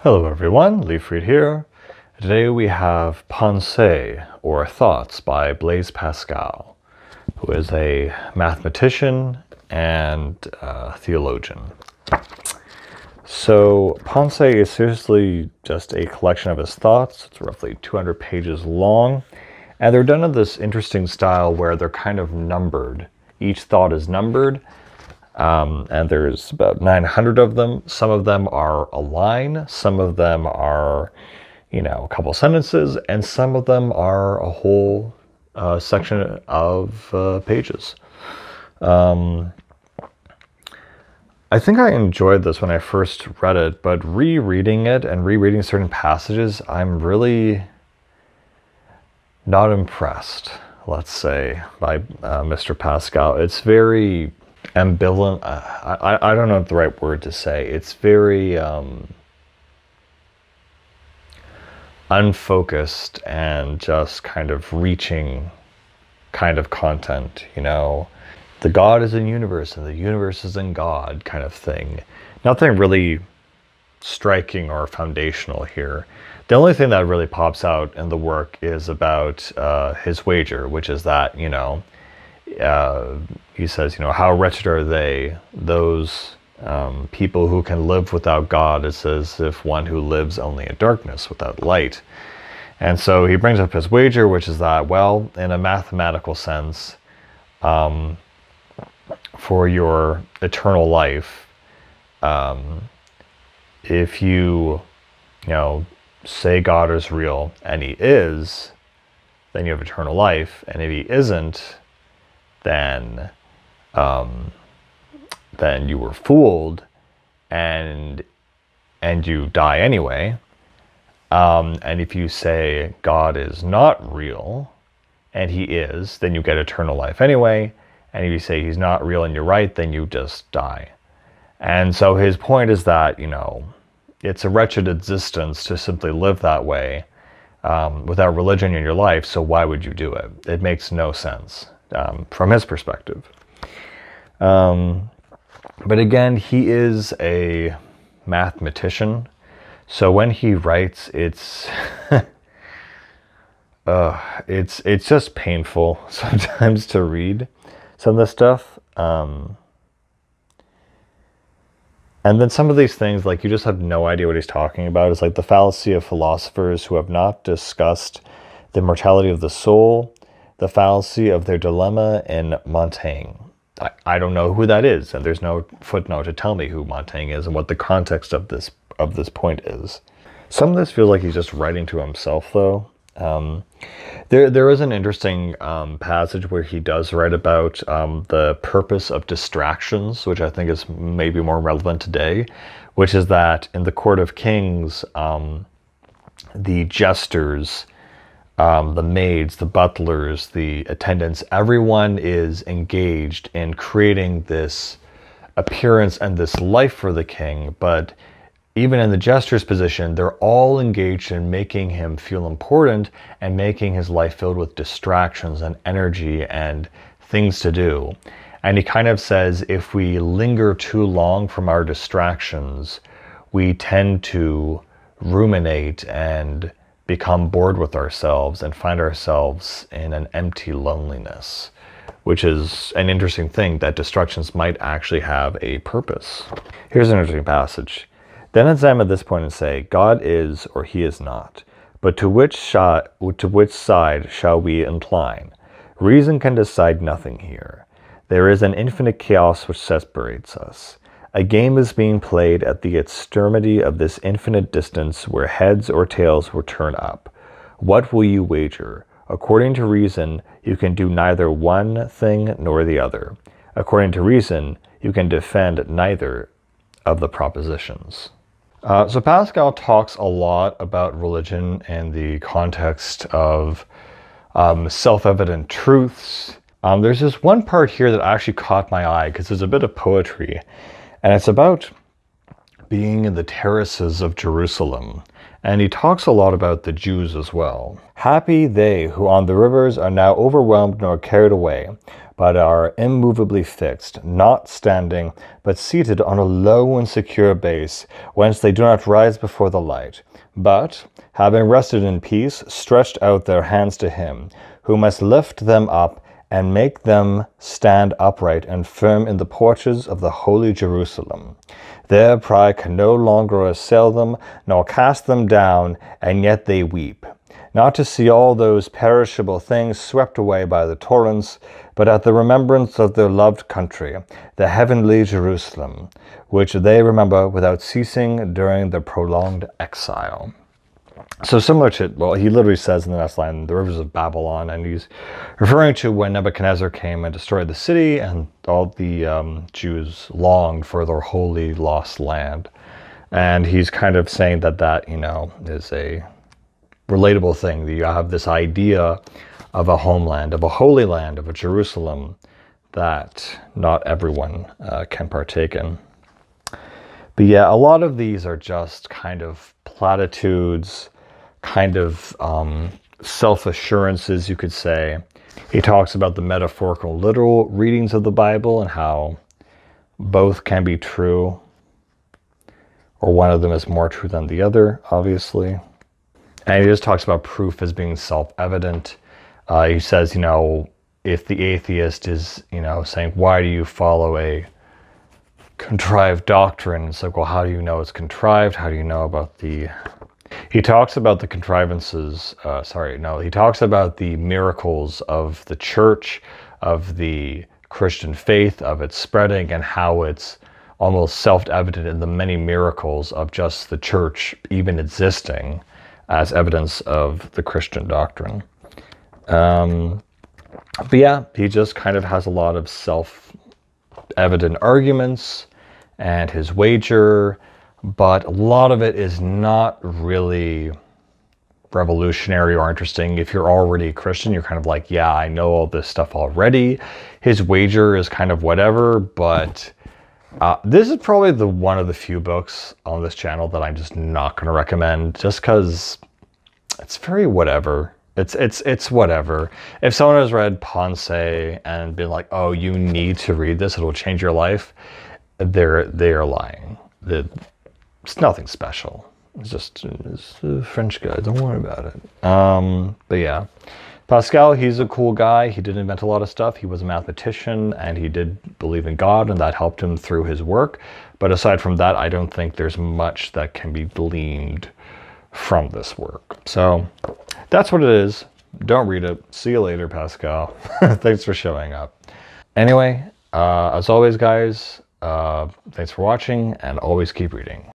Hello everyone, Leifrid here. Today we have Pensées, or Thoughts, by Blaise Pascal, who is a mathematician and theologian. So Pensées is seriously just a collection of his thoughts. It's roughly 200 pages long, and they're done in this interesting style where they're kind of numbered. Each thought is numbered. And there's about 900 of them. Some of them are a line, some of them are, a couple sentences, and some of them are a whole section of pages. I think I enjoyed this when I first read it, but rereading it and rereading certain passages, I'm really not impressed, let's say, by Mr. Pascal. It's very ambivalent. I don't know the right word to say. It's very unfocused and just kind of reaching kind of content, The God is in universe and the universe is in God kind of thing. Nothing really striking or foundational here. The only thing that really pops out in the work is about his wager, which is that, he says, how wretched are they, those people who can live without God. It's as if one who lives only in darkness without light. And so he brings up his wager, which is that, well, in a mathematical sense, for your eternal life, if you, say God is real and he is, then you have eternal life. And if he isn't, then you were fooled and you die anyway. And if you say God is not real and he is, then you get eternal life anyway. And if you say he's not real and you're right, then you just die. And so his point is that, it's a wretched existence to simply live that way without religion in your life. So why would you do it? It makes no sense. From his perspective. But again, he is a mathematician. So when he writes, it's it's just painful sometimes to read some of this stuff. And then some of these things, like, you just have no idea what he's talking about. It's like the fallacy of philosophers who have not discussed the mortality of the soul, the fallacy of their dilemma in Montaigne. I don't know who that is, and there's no footnote to tell me who Montaigne is and what the context of this point is. Some of this feels like he's just writing to himself, though. There is an interesting passage where he does write about the purpose of distractions, which I think is maybe more relevant today, which is that in the court of kings, the jesters, the maids, the butlers, the attendants, everyone is engaged in creating this appearance and this life for the king. But even in the jester's position, they're all engaged in making him feel important and making his life filled with distractions and energy and things to do. And he kind of says, if we linger too long from our distractions, we tend to ruminate and become bored with ourselves and find ourselves in an empty loneliness, which is an interesting thing, that distractions might actually have a purpose. Here's an interesting passage. Then examine this point and say, God is or he is not. But to which side shall we incline? Reason can decide nothing here. There is an infinite chaos which separates us. A game is being played at the extremity of this infinite distance where heads or tails will turn up. What will you wager? According to reason, you can do neither one thing nor the other. According to reason, you can defend neither of the propositions. So Pascal talks a lot about religion in the context of self-evident truths. There's this one part here that actually caught my eye because there's a bit of poetry. And it's about being in the terraces of Jerusalem. And he talks a lot about the Jews as well. Happy they who on the rivers are now overwhelmed nor carried away but are immovably fixed, not standing, but seated on a low and secure base, whence they do not rise before the light, but, having rested in peace, stretched out their hands to him, who must lift them up and make them stand upright and firm in the porches of the holy Jerusalem. Their pride can no longer assail them, nor cast them down, and yet they weep, not to see all those perishable things swept away by the torrents, but at the remembrance of their loved country, the heavenly Jerusalem, which they remember without ceasing during their prolonged exile. So similar to, well, he literally says in the next line, the rivers of Babylon, and he's referring to when Nebuchadnezzar came and destroyed the city, and all the Jews longed for their holy lost land. And he's kind of saying that that, you know, is a relatable thing. You have this idea of a homeland, of a holy land, of a Jerusalem that not everyone can partake in. But yeah, a lot of these are just kind of platitudes, kind of self-assurances, you could say. He talks about the metaphorical, literal readings of the Bible and how both can be true, or one of them is more true than the other, obviously. And he just talks about proof as being self-evident. He says, you know, if the atheist is, you know, saying, why do you follow a contrived doctrine? It's like, well, how do you know it's contrived? How do you know about the... He talks about the contrivances, he talks about the miracles of the church, of the Christian faith, of its spreading, and how it's almost self-evident in the many miracles of just the church even existing as evidence of the Christian doctrine. But yeah, he just kind of has a lot of self-evident arguments and his wager, but a lot of it is not really revolutionary or interesting. If you're already a Christian, you're kind of like, yeah, I know all this stuff already. His wager is kind of whatever, but this is probably one of the few books on this channel that I'm just not going to recommend, just because it's very whatever. It's whatever. If someone has read Ponce and been like, oh, you need to read this, it'll change your life, they are lying. It's nothing special. It's a French guy. Don't worry about it. But yeah, Pascal, he's a cool guy. He did invent a lot of stuff. He was a mathematician, and he did believe in God, and that helped him through his work. But aside from that, I don't think there's much that can be gleaned from this work. So that's what it is. Don't read it. See you later, Pascal. Thanks for showing up. Anyway, as always, guys, thanks for watching, and always keep reading.